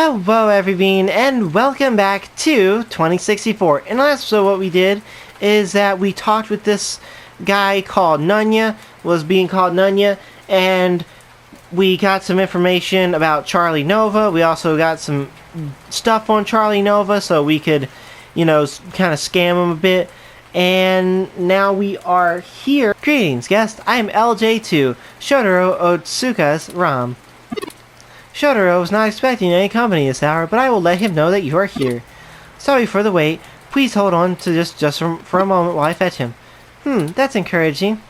Hello everyone, and welcome back to 2064. In the last episode, what we did is that we talked with this guy called Nunya, and we got some information about Charlie Nova. We also got some stuff on Charlie Nova so we could, kind of scam him a bit. And now we are here. Greetings, guest. I am LJ2, Shotaro Otsuka's Ram. Shotaro was not expecting any company this hour, but I will let him know that you are here. Sorry for the wait. Please hold on to just for a moment while I fetch him. That's encouraging.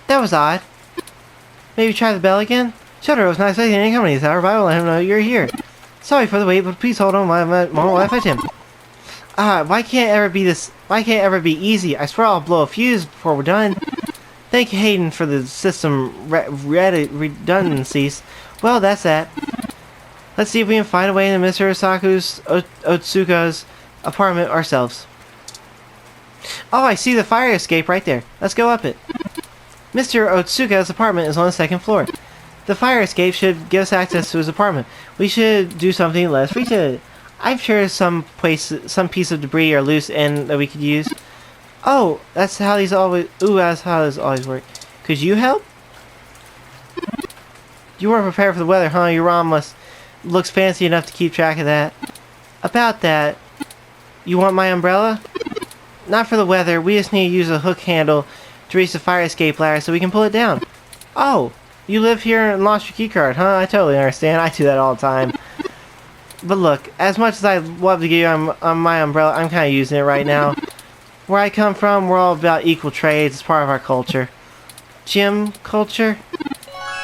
That was odd. Maybe try the bell again? Shotaro was not expecting any company this hour, but I will let him know you're here. Sorry for the wait, but please hold on a moment while I fetch him. Why can't it ever be easy? I swear I'll blow a fuse before we're done. Thank you, Hayden, for the system redundancies. Well, that's that. Let's see if we can find a way into Mr. Otsuka's apartment ourselves. Oh, I see the fire escape right there. Let's go up it. Mr. Otsuka's apartment is on the second floor. The fire escape should give us access to his apartment. We should do something to let us reach it. I'm sure some piece of debris or loose end that we could use. Oh, that's how these always work. Could you help? You weren't prepared for the weather, huh? Your ROM looks fancy enough to keep track of that. About that, you want my umbrella? Not for the weather. We just need to use a hook handle to reach the fire escape ladder so we can pull it down. Oh, you live here and lost your keycard, huh? I totally understand. I do that all the time. But look, as much as I'd love to give you my umbrella, I'm kind of using it right now. Where I come from, we're all about equal trades. It's part of our culture. Gym culture?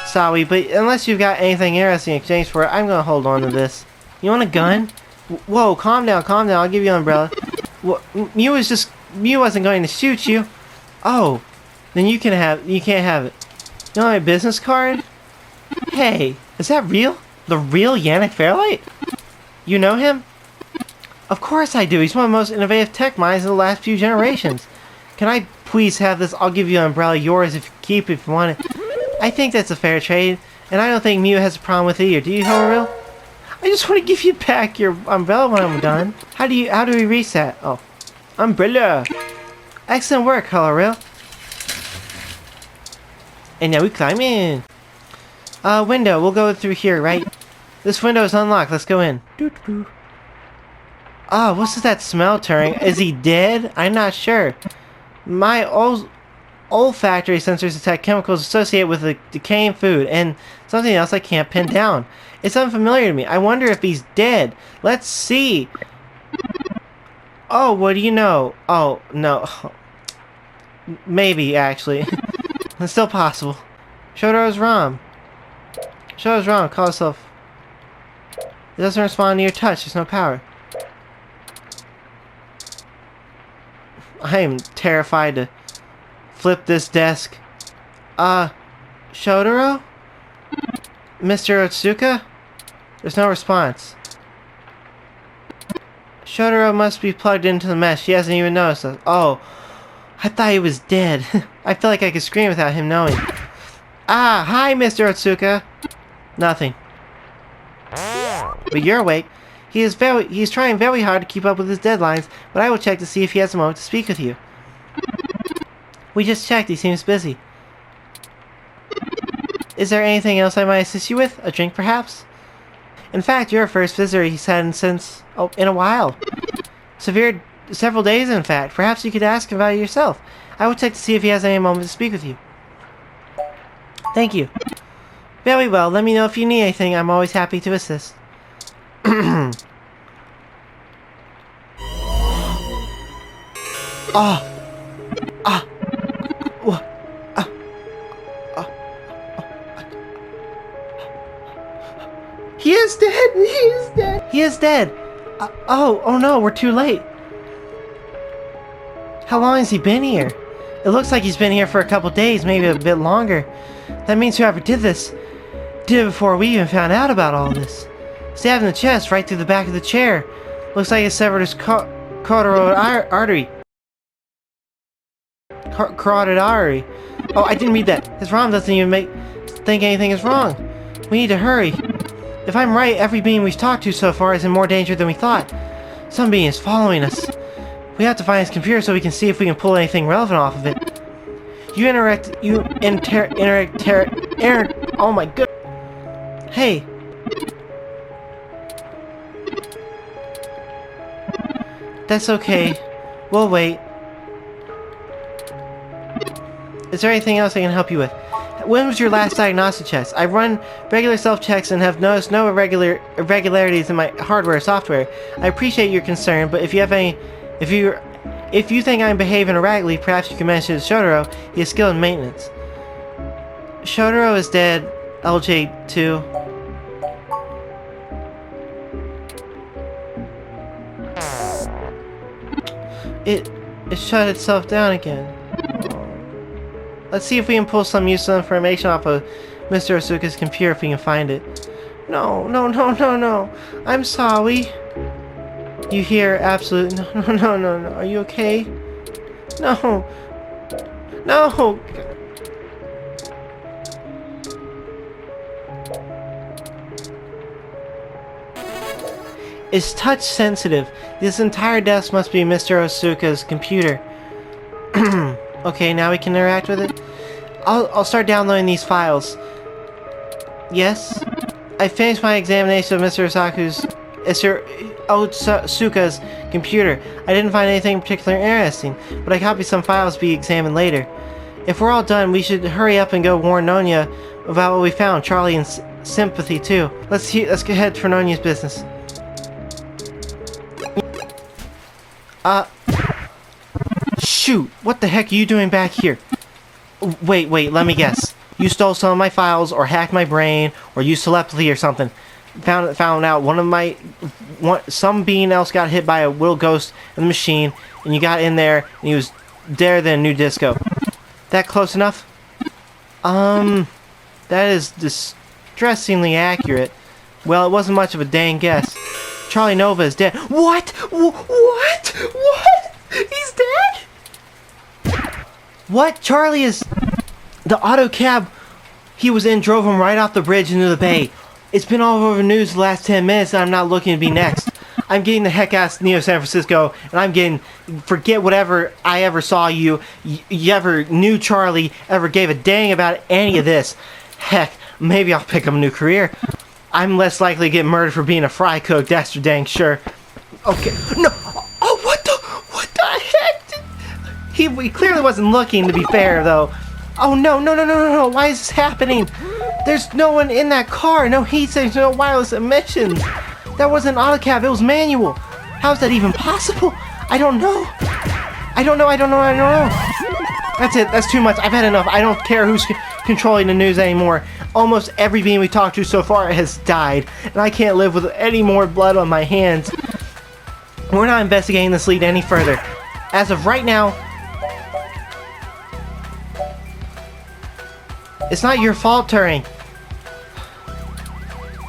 Sorry, but unless you've got anything interesting in exchange for it, I'm gonna hold on to this. You want a gun? Whoa, calm down. I'll give you an umbrella. Mew wasn't going to shoot you. Oh, then you can't have it. You want my business card? Hey, is that real? The real Yannick Fairlight? You know him? Of course I do. He's one of the most innovative tech minds of the last few generations. Can I please have this? I'll give you an umbrella. Yours if you keep it if you want it. I think that's a fair trade, and I don't think Mew has a problem with it either. Do you, Hewwo? I just want to give you back your umbrella when I'm done. How do we reach that? Oh, umbrella. Excellent work, Hewwo. And now we climb in. Window. We'll go through here, right? This window is unlocked. Let's go in. Doo-doo. Oh, what's that smell, Turing? Is he dead? I'm not sure. My olfactory sensors detect chemicals associated with the decaying food and something else I can't pin down. It's unfamiliar to me. I wonder if he's dead. Let's see. Oh, what do you know? Oh, no. Maybe, actually. It's still possible. Shotaro's ROM. Call itself. It doesn't respond to your touch. There's no power. I am terrified to flip this desk. Shotaro? Mr. Otsuka? There's no response. Shotaro must be plugged into the mesh. He hasn't even noticed us. Oh, I thought he was dead. I feel like I could scream without him knowing. Hi, Mr. Otsuka. Nothing. But you're awake. He's trying very hard to keep up with his deadlines, but I will check to see if he has a moment to speak with you. We just checked. He seems busy. Is there anything else I might assist you with? A drink, perhaps? In fact, you're our first visitor he's had in a while. Several days, in fact. Perhaps you could ask him about it yourself. I will check to see if he has any moment to speak with you. Thank you. Very well. Let me know if you need anything. I'm always happy to assist. He is dead! He is dead! Oh no, we're too late. How long has he been here? It looks like he's been here for a couple days, maybe a bit longer. That means whoever did this did it before we even found out about all this. Stabbed in the chest, right through the back of the chair. Looks like it severed his carotid artery. Carotid artery. Oh, I didn't read that. His ROM doesn't even make think anything is wrong. We need to hurry. If I'm right, every being we've talked to so far is in more danger than we thought. Some being is following us. We have to find his computer so we can see if we can pull anything relevant off of it. Oh my god. Hey. That's okay. We'll wait. Is there anything else I can help you with? When was your last diagnostic checks? I run regular self-checks and have noticed no irregularities in my hardware or software. I appreciate your concern, but if you think I'm behaving erratically, perhaps you can mention Sh-Shotar. He is skilled in maintenance. Sh-Shotar is dead. LJ too. It shut itself down again. Let's see if we can pull some useful information off of Mr. Asuka's computer if we can find it. No. I'm sorry. You hear absolute no. Are you okay? No. It's touch sensitive. This entire desk must be Mr. Asuka's computer. Okay, now we can interact with it. I'll start downloading these files. Yes? I finished my examination of Mr. Asuka's computer. I didn't find anything particularly interesting, but I copied some files to be examined later. If we're all done, we should hurry up and go warn Nonya about what we found. Charlie and Sympathy too. Let's get head for Nonya's business. Shoot! What the heck are you doing back here? Wait, let me guess. You stole some of my files, or hacked my brain, or used telepathy or something. Found out some being else got hit by a little ghost in the machine, and you got in there, and he was deader than a new disco. That close enough? That is distressingly accurate. Well, it wasn't much of a dang guess. Charlie Nova is dead. What? He's dead? What? Charlie is... The auto cab he was in drove him right off the bridge into the bay. It's been all over the news the last 10 minutes and I'm not looking to be next. I'm getting the heck out of Neo San Francisco and I'm getting... Forget whatever I ever saw you ever knew Charlie, ever gave a dang about any of this. Heck, maybe I'll pick up a new career. I'm less likely to get murdered for being a fry cook, that's for dang sure. Okay, no! Oh, what the heck? He clearly wasn't looking, to be fair, though. Oh, no, why is this happening? There's no one in that car, no heat sinks, no wireless emissions. That wasn't autocab, it was manual. How is that even possible? I don't know. That's it, that's too much, I've had enough. I don't care who's controlling the news anymore. Almost every being we talked to so far has died, and I can't live with any more blood on my hands. We're not investigating this lead any further. As of right now, it's not your fault, Turing.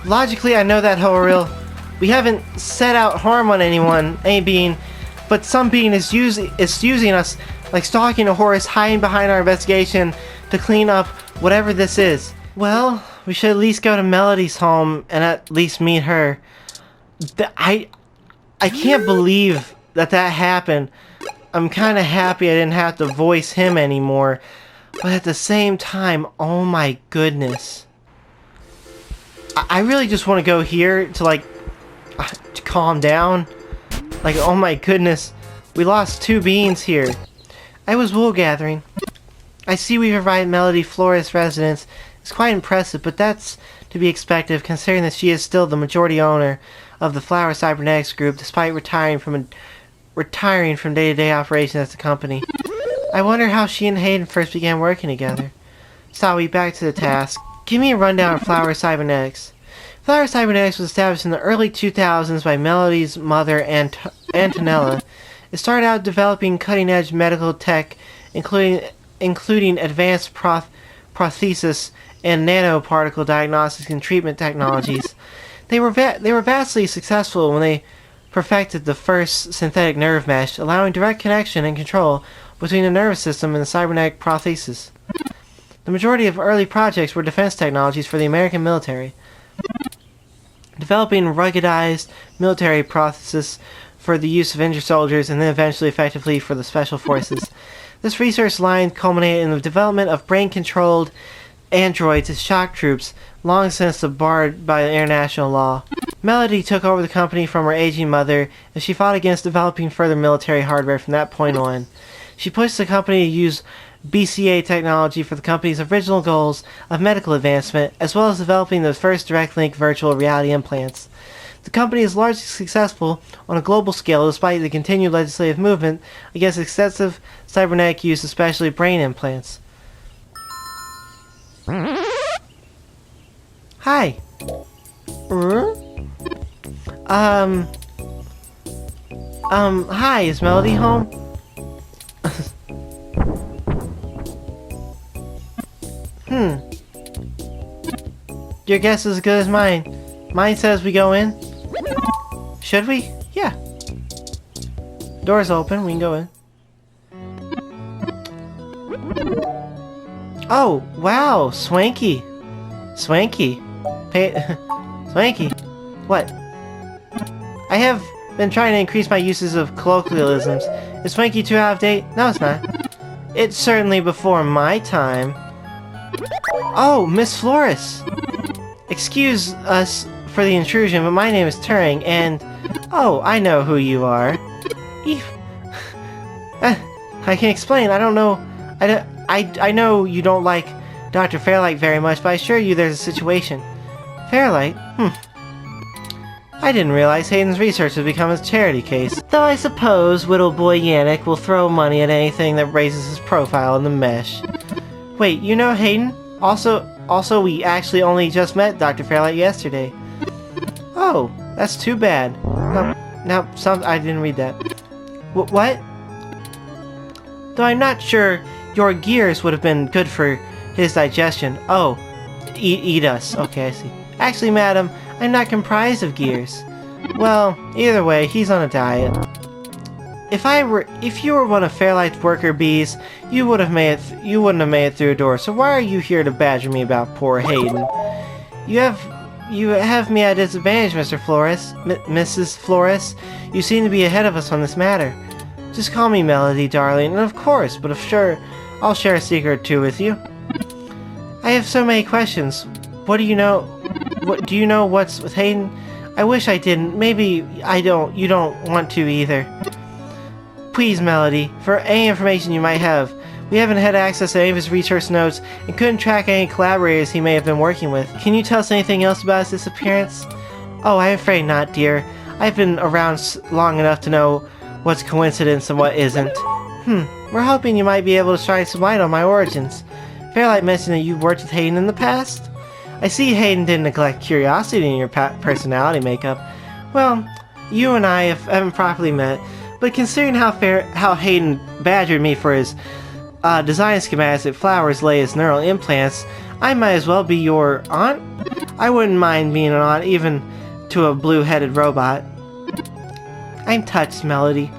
Logically, I know that, Hewwo. We haven't set out harm on anyone, any being, but some being is using us, like stalking a horse, hiding behind our investigation to clean up whatever this is. Well, we should at least go to Melody's home and at least meet her. I can't believe that happened. I'm kind of happy I didn't have to voice him anymore. But at the same time, oh my goodness. I really just want to go here to to calm down. Like, oh my goodness. We lost 2 beings here. I was wool gathering. I see we provided Melody Flores residence. It's quite impressive, but that's to be expected considering that she is still the majority owner of the Flower Cybernetics Group despite retiring from day-to-day operations at the company. I wonder how she and Hayden first began working together. So back to the task. Give me a rundown of Flower Cybernetics. Flower Cybernetics was established in the early 2000s by Melody's mother, Antonella. It started out developing cutting-edge medical tech, including advanced prosthesis and nanoparticle diagnostics and treatment technologies. They were vastly successful when they perfected the first synthetic nerve mesh, allowing direct connection and control between the nervous system and the cybernetic prosthesis. The majority of early projects were defense technologies for the American military, developing ruggedized military processes for the use of injured soldiers and then eventually effectively for the special forces. This research line culminated in the development of brain-controlled androids as shock troops, long since barred by international law. Melody took over the company from her aging mother, and she fought against developing further military hardware from that point on. She pushed the company to use BCA technology for the company's original goals of medical advancement, as well as developing the first direct-link virtual reality implants. The company is largely successful on a global scale despite the continued legislative movement against excessive cybernetic use, especially brain implants. Hi. Hi, is Melody home? Your guess is as good as mine. Mine says we go in. Should we? Yeah. Door's open, we can go in. Oh, wow, swanky. Swanky. Swanky. What? I have been trying to increase my uses of colloquialisms. Is swanky too out of date? No, it's not. It's certainly before my time. Oh, Miss Flores! Excuse us for the intrusion, but my name is Turing, and... Oh, I know who you are. I can explain, I don't know... I know you don't like Dr. Fairlight very much, but I assure you there's a situation. Fairlight? I didn't realize Hayden's research has become a charity case. Though I suppose Whittle Boy Yannick will throw money at anything that raises his profile in the mesh. Wait, you know Hayden? Also, we actually only just met Dr. Fairlight yesterday. Oh, that's too bad. I didn't read that. What? Though I'm not sure your gears would have been good for his digestion. Oh, eat us. Okay, I see. Actually, madam, I'm not comprised of gears. Well, either way, he's on a diet. If you were one of Fairlight's worker bees, you wouldn't have made it through a door. So why are you here to badger me about poor Hayden? You have me at a disadvantage, Mr. Flores, Mrs. Flores. You seem to be ahead of us on this matter. Just call me Melody, darling, and of course, but I'll share a secret or two with you. I have so many questions. What do you know? What do you know? What's with Hayden? I wish I didn't. Maybe I don't. You don't want to either. Please, Melody, for any information you might have. We haven't had access to any of his research notes and couldn't track any collaborators he may have been working with. Can you tell us anything else about his disappearance? Oh, I'm afraid not, dear. I've been around long enough to know what's coincidence and what isn't. We're hoping you might be able to shine some light on my origins. Fairlight mentioned that you worked with Hayden in the past. I see Hayden didn't neglect curiosity in your personality makeup. Well, you and I haven't properly met, but considering how Hayden badgered me for his design schematics that flowers lay as neural implants, I might as well be your aunt? I wouldn't mind being an aunt even to a blue-headed robot. I'm touched, Melody.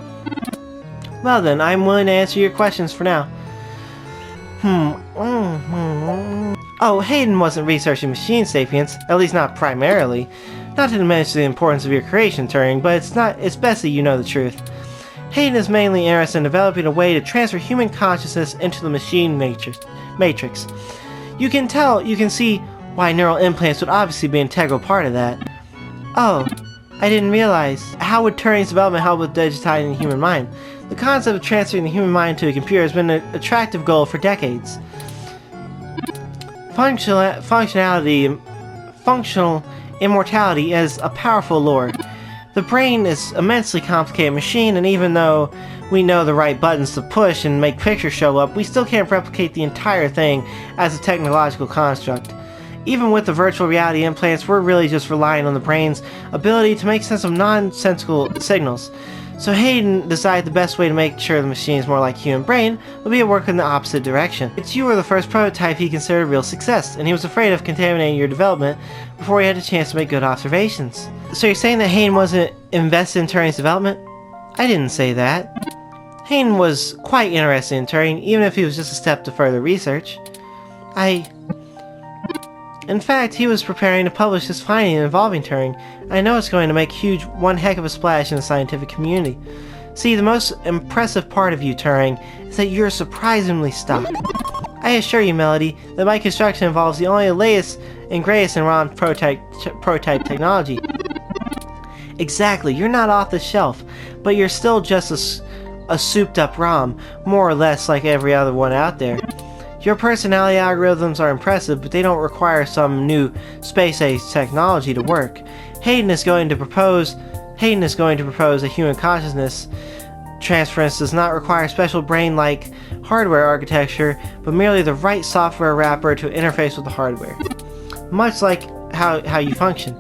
Well then, I'm willing to answer your questions for now. Oh, Hayden wasn't researching machine sapience, at least not primarily. Not to diminish the importance of your creation, Turing, but it's best that you know the truth. Hayden is mainly interested in developing a way to transfer human consciousness into the machine matrix. You can see why neural implants would obviously be an integral part of that. Oh, I didn't realize. How would Turing's development help with digitizing the human mind? The concept of transferring the human mind to a computer has been an attractive goal for decades. Functional immortality is a powerful lure. The brain is an immensely complicated machine, and even though we know the right buttons to push and make pictures show up, we still can't replicate the entire thing as a technological construct. Even with the virtual reality implants, we're really just relying on the brain's ability to make sense of nonsensical signals. So Hayden decided the best way to make sure the machine is more like a human brain would be to work in the opposite direction. You were the first prototype he considered a real success, and he was afraid of contaminating your development before he had a chance to make good observations. So you're saying that Hayden wasn't invested in Turing's development? I didn't say that. Hayden was quite interested in Turing, even if he was just a step to further research. In fact, he was preparing to publish his finding involving Turing. I know it's going to make one heck of a splash in the scientific community. See, the most impressive part of you, Turing, is that you're surprisingly stuck. I assure you, Melody, that my construction involves the only latest and greatest in ROM prototype technology. Exactly, you're not off the shelf, but you're still just a souped-up ROM, more or less like every other one out there. Your personality algorithms are impressive, but they don't require some new space-age technology to work. Hayden is going to propose a human consciousness transference does not require special brain-like hardware architecture, but merely the right software wrapper to interface with the hardware. Much like how you function.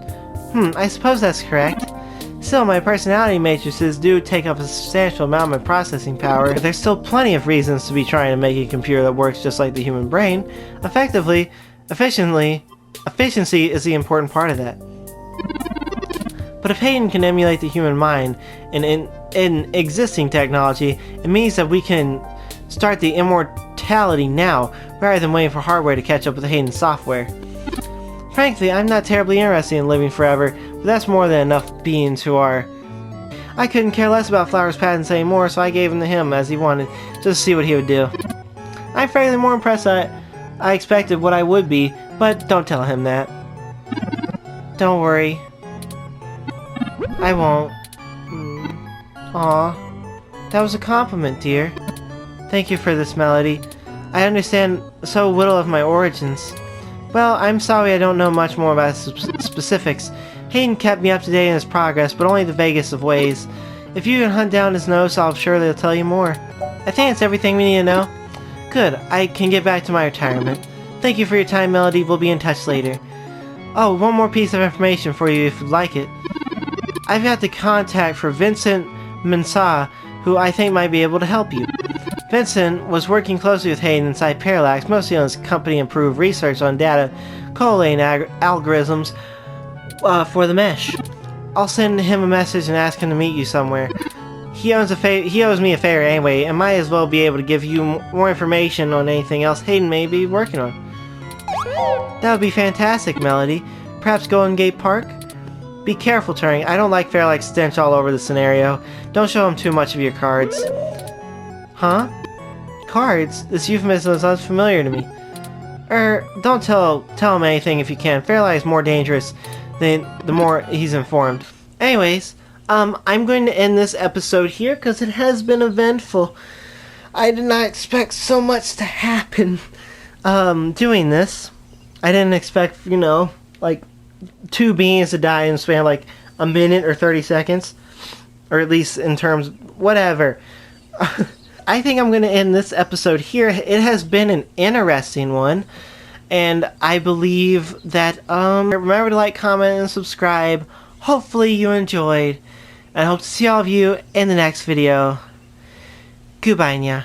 I suppose that's correct. Still, my personality matrices do take up a substantial amount of my processing power. There's still plenty of reasons to be trying to make a computer that works just like the human brain. Efficiency is the important part of that. But if Hayden can emulate the human mind in existing technology, it means that we can start the immortality now, rather than waiting for hardware to catch up with Hayden's software. Frankly, I'm not terribly interested in living forever, but that's more than enough beings who are... I couldn't care less about Flower's patents anymore, so I gave them to him as he wanted, just to see what he would do. I'm fairly more impressed than I expected what I would be, but don't tell him that. Don't worry. I won't. Aw. That was a compliment, dear. Thank you for this, Melody. I understand so little of my origins. Well, I'm sorry I don't know much more about specifics. Hayden kept me up to date in his progress, but only the vaguest of ways. If you can hunt down his notes, I'll surely they'll tell you more. I think it's everything we need to know. Good, I can get back to my retirement. Thank you for your time, Melody. We'll be in touch later. Oh, one more piece of information for you if you'd like it. I've got the contact for Vincent Mensah, who I think might be able to help you. Vincent was working closely with Hayden inside Parallax, mostly on his company-improved research on data collating algorithms for the mesh. I'll send him a message and ask him to meet you somewhere. He owes me a favor anyway, and might as well be able to give you more information on anything else Hayden may be working on. That would be fantastic, Melody. Perhaps Golden Gate Park? Be careful, Turing. I don't like Fairlight's stench all over the scenario. Don't show him too much of your cards. Huh? Cards? This euphemism is unfamiliar to me. Don't tell him anything if you can. Fairlight is more dangerous the more he's informed. Anyways, I'm going to end this episode here because it has been eventful. I did not expect so much to happen doing this. I didn't expect, like 2 beings to die in the span of like a minute or 30 seconds. Or at least in terms, whatever. I think I'm going to end this episode here. It has been an interesting one. And I believe that, remember to like, comment, and subscribe. Hopefully you enjoyed. And I hope to see all of you in the next video. Goodbye, nya.